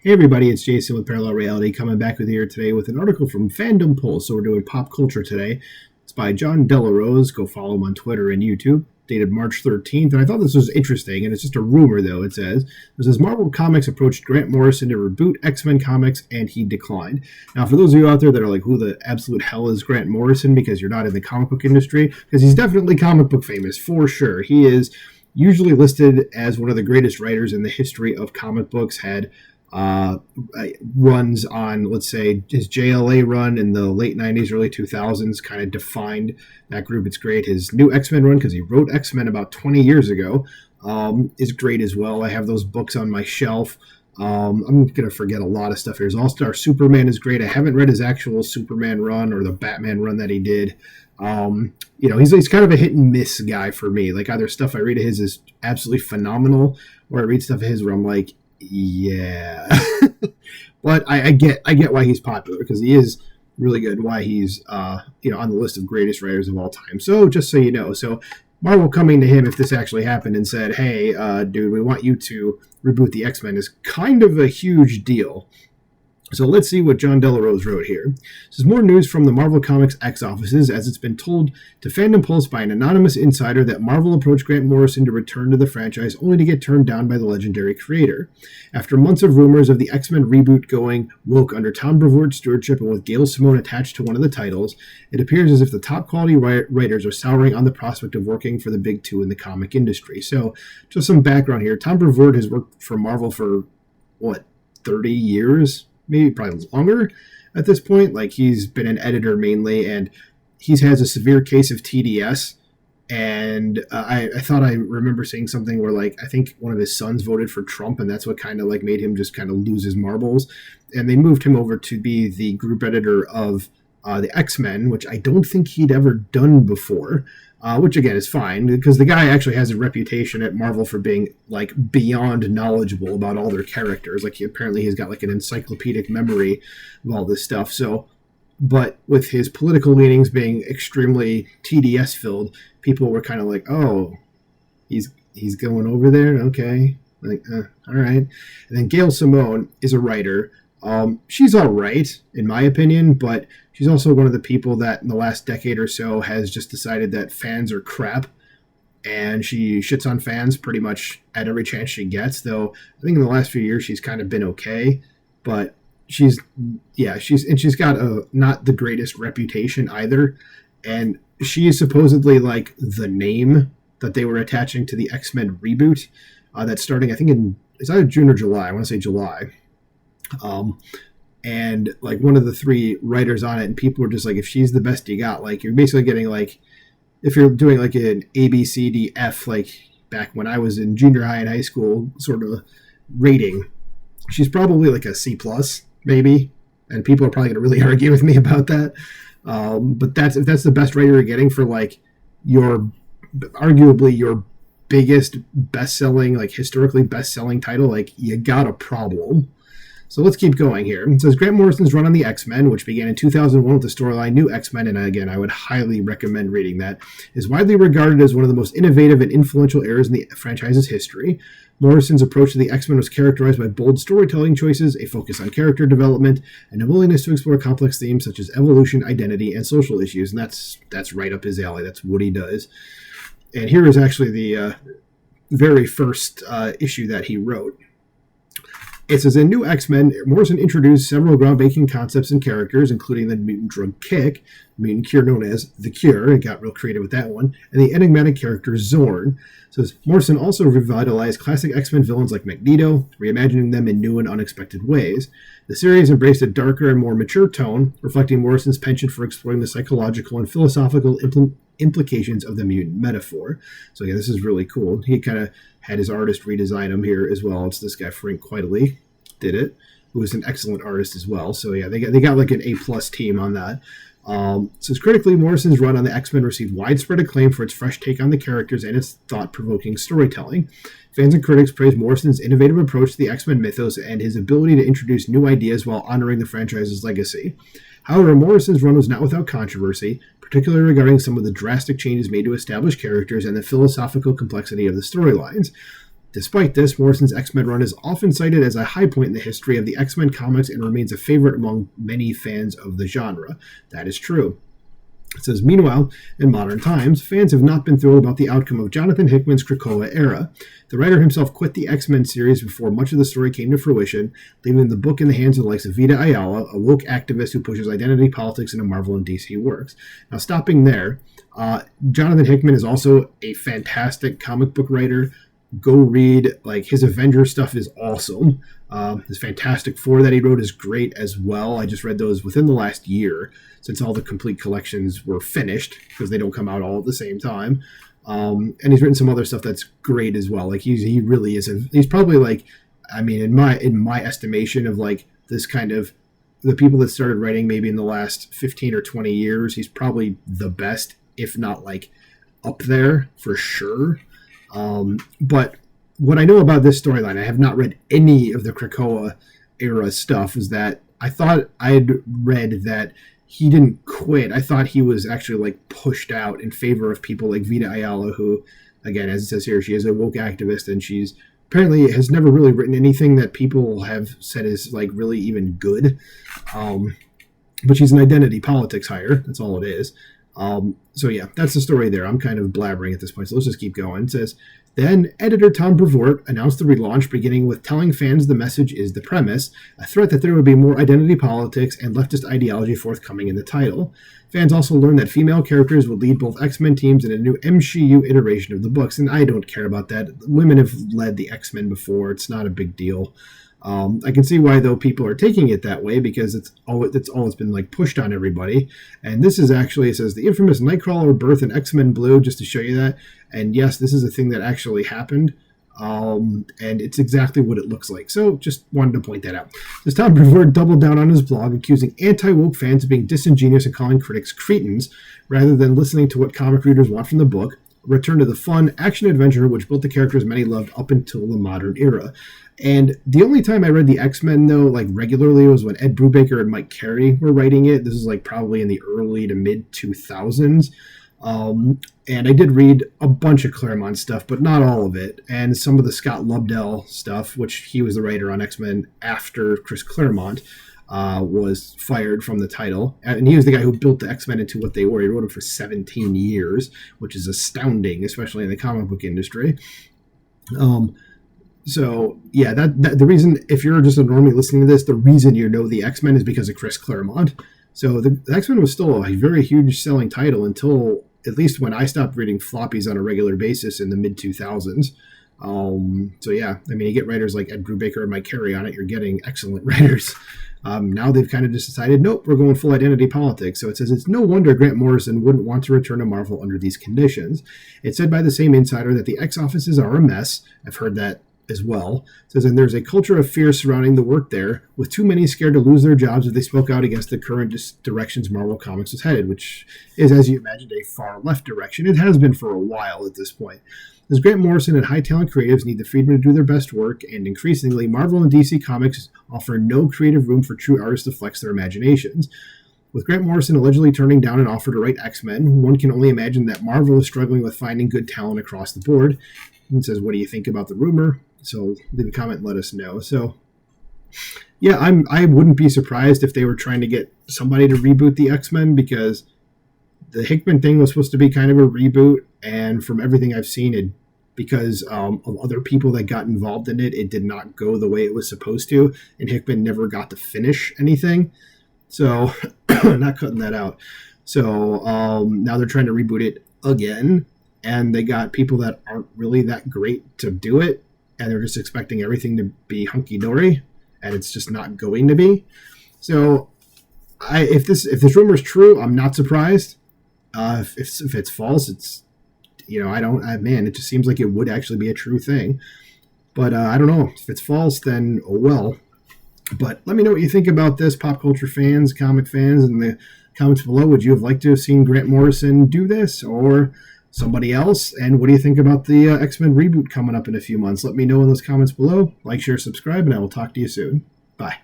Hey everybody, it's Jason with Parallel Reality coming back with you here today with an article from Fandom Pulse. So we're doing pop culture today. It's by John Delarose. Go follow him on Twitter and YouTube. Dated March 13th. And I thought this was interesting, and it's just a rumor though. It says Marvel Comics approached Grant Morrison to reboot X-Men comics and he declined. Now for those of you out there that are like, who the absolute hell is Grant Morrison, because you're not in the comic book industry, because he's definitely comic book famous for sure. He is usually listed as one of the greatest writers in the history of comic books. Had runs on, let's say, his JLA run in the late 90s, early 2000s kind of defined that group. It's great. His new X-Men run, because he wrote X-Men about 20 years ago, is great as well. I have those books on my shelf. I'm going to forget a lot of stuff here. His All-Star Superman is great. I haven't read his actual Superman run or the Batman run that he did. He's kind of a hit and miss guy for me. Like, either stuff I read of his is absolutely phenomenal, or I read stuff of his where I'm like, yeah. But I get why he's popular, because he is really good, why he's on the list of greatest writers of all time. So just so you know, Marvel coming to him, if this actually happened, and said, hey, dude, we want you to reboot the X-Men, is kind of a huge deal. So let's see what John Delarose wrote here. This is more news from the Marvel Comics X offices, as it's been told to Fandom Pulse by an anonymous insider that Marvel approached Grant Morrison to return to the franchise, only to get turned down by the legendary creator. After months of rumors of the X-Men reboot going woke under Tom Brevoort's stewardship and with Gail Simone attached to one of the titles, it appears as if the top quality writers are souring on the prospect of working for the big two in the comic industry. So just some background here. Tom Brevoort has worked for Marvel for, 30 years? Maybe probably longer at this point. Like, he's been an editor mainly, and he has a severe case of TDS. And I thought I remember saying something where, like, I think one of his sons voted for Trump, and that's what kind of like made him just kind of lose his marbles. And they moved him over to be the group editor of the X-Men, which I don't think he'd ever done before. Which again is fine, because the guy actually has a reputation at Marvel for being like beyond knowledgeable about all their characters. Like, he's got like an encyclopedic memory of all this stuff. So, but with his political leanings being extremely TDS filled, people were kind of like, oh, he's going over there, okay, like all right. And then Gail Simone is a writer. She's all right, in my opinion, but she's also one of the people that in the last decade or so has just decided that fans are crap, and she shits on fans pretty much at every chance she gets, though I think in the last few years she's kind of been okay, but she's got not the greatest reputation either, and she is supposedly like the name that they were attaching to the X-Men reboot that's starting, I think it's either June or July. I want to say July. And like one of the three writers on it, and people were just like, if she's the best you got, like, you're basically getting like, if you're doing like an ABCDF, like back when I was in junior high and high school sort of rating, she's probably like a C plus maybe, and people are probably going to really argue with me about that. But if that's the best writer you're getting for like arguably your biggest best-selling, like historically best-selling title, like, you got a problem. So let's keep going here. It says Grant Morrison's run on the X-Men, which began in 2001 with the storyline New X-Men, and again, I would highly recommend reading that, is widely regarded as one of the most innovative and influential eras in the franchise's history. Morrison's approach to the X-Men was characterized by bold storytelling choices, a focus on character development, and a willingness to explore complex themes such as evolution, identity, and social issues. And that's right up his alley. That's what he does. And here is actually the very first issue that he wrote. It says, in New X-Men, Morrison introduced several groundbreaking concepts and characters, including the mutant drug Kick, mutant cure known as The Cure, and got real creative with that one, and the enigmatic character Zorn. It says, Morrison also revitalized classic X-Men villains like Magneto, reimagining them in new and unexpected ways. The series embraced a darker and more mature tone, reflecting Morrison's penchant for exploring the psychological and philosophical implications of the mutant metaphor. So yeah, this is really cool. He kind of had his artist redesign him here as well. It's this guy Frank Quitely did it, who is an excellent artist as well. So yeah, they got like an A+ team on that. Says critically, Morrison's run on the X-Men received widespread acclaim for its fresh take on the characters and its thought-provoking storytelling. Fans and critics praised Morrison's innovative approach to the X-Men mythos and his ability to introduce new ideas while honoring the franchise's legacy. However, Morrison's run was not without controversy, particularly regarding some of the drastic changes made to established characters and the philosophical complexity of the storylines. Despite this, Morrison's X-Men run is often cited as a high point in the history of the X-Men comics and remains a favorite among many fans of the genre. That is true. It says, meanwhile, in modern times, fans have not been thrilled about the outcome of Jonathan Hickman's Krakoa era. The writer himself quit the X-Men series before much of the story came to fruition, leaving the book in the hands of the likes of Vita Ayala, a woke activist who pushes identity politics into Marvel and DC works. Now, stopping there, Jonathan Hickman is also a fantastic comic book writer. Go read, like, his Avengers stuff is awesome. His Fantastic Four that he wrote is great as well. I just read those within the last year, since all the complete collections were finished, because they don't come out all at the same time. And he's written some other stuff that's great as well. Like, he really is he's probably, like, I mean, in my estimation of, like, this kind of the people that started writing maybe in the last 15 or 20 years, he's probably the best, if not, like, up there for sure. But what I know about this storyline, I have not read any of the Krakoa era stuff, is that I thought I had read that he didn't quit. I thought he was actually, like, pushed out in favor of people like Vita Ayala, who, again, as it says here, she is a woke activist, and she's apparently has never really written anything that people have said is, like, really even good. But she's an identity politics hire. That's all it is. So yeah, that's the story there. I'm kind of blabbering at this point, so let's just keep going. It says, then editor Tom Brevoort announced the relaunch, beginning with telling fans the message is the premise, a threat that there would be more identity politics and leftist ideology forthcoming in the title. Fans also learned that female characters would lead both X-Men teams in a new MCU iteration of the books, and I don't care about that. Women have led the X-Men before. It's not a big deal. I can see why, though, people are taking it that way, because it's all it's been, like, pushed on everybody. And this is actually, it says, the infamous Nightcrawler birth in X-Men Blue, just to show you that. And yes, this is a thing that actually happened. And it's exactly what it looks like. So just wanted to point that out. This Tom Brevoort doubled down on his blog, accusing anti-woke fans of being disingenuous and calling critics cretins, rather than listening to what comic readers want from the book. Return to the fun action-adventure which built the characters many loved up until the modern era. And the only time I read the X-Men, though, like, regularly was when Ed Brubaker and Mike Carey were writing it. This is, like, probably in the early to mid-2000s. And I did read a bunch of Claremont stuff, but not all of it. And some of the Scott Lobdell stuff, which he was the writer on X-Men after Chris Claremont, was fired from the title. And he was the guy who built the X-Men into what they were. He wrote them for 17 years, which is astounding, especially in the comic book industry. So, yeah, that the reason, if you're just normally listening to this, the reason you know the X-Men is because of Chris Claremont. So the X-Men was still a very huge selling title until, at least when I stopped reading floppies on a regular basis in the mid-2000s. So, yeah, I mean, you get writers like Ed Brubaker and Mike Carey on it, you're getting excellent writers. Now they've kind of just decided, nope, we're going full identity politics. So it says, it's no wonder Grant Morrison wouldn't want to return to Marvel under these conditions. It's said by the same insider that the X offices are a mess. I've heard that as well. It says, and there's a culture of fear surrounding the work there, with too many scared to lose their jobs if they spoke out against the current directions Marvel Comics is headed, which is, as you imagined, a far left direction. It has been for a while at this point. As Grant Morrison and high-talent creatives need the freedom to do their best work, and increasingly, Marvel and DC Comics offer no creative room for true artists to flex their imaginations. With Grant Morrison allegedly turning down an offer to write X-Men, one can only imagine that Marvel is struggling with finding good talent across the board. And says, what do you think about the rumor? So leave a comment and let us know. So, yeah, I wouldn't be surprised if they were trying to get somebody to reboot the X-Men, because the Hickman thing was supposed to be kind of a reboot, and from everything I've seen, because of other people that got involved in it, it did not go the way it was supposed to, and Hickman never got to finish anything. So, not cutting that out. So, now they're trying to reboot it again, and they got people that aren't really that great to do it, and they're just expecting everything to be hunky-dory, and it's just not going to be. So, if this rumor is true, I'm not surprised. If it's false, it's, it just seems like it would actually be a true thing. But I don't know. If it's false, then oh well. But let me know what you think about this, pop culture fans, comic fans, in the comments below. Would you have liked to have seen Grant Morrison do this, or somebody else? And what do you think about the X-Men reboot coming up in a few months? Let me know in those comments below. Like, share, subscribe, and I will talk to you soon. Bye.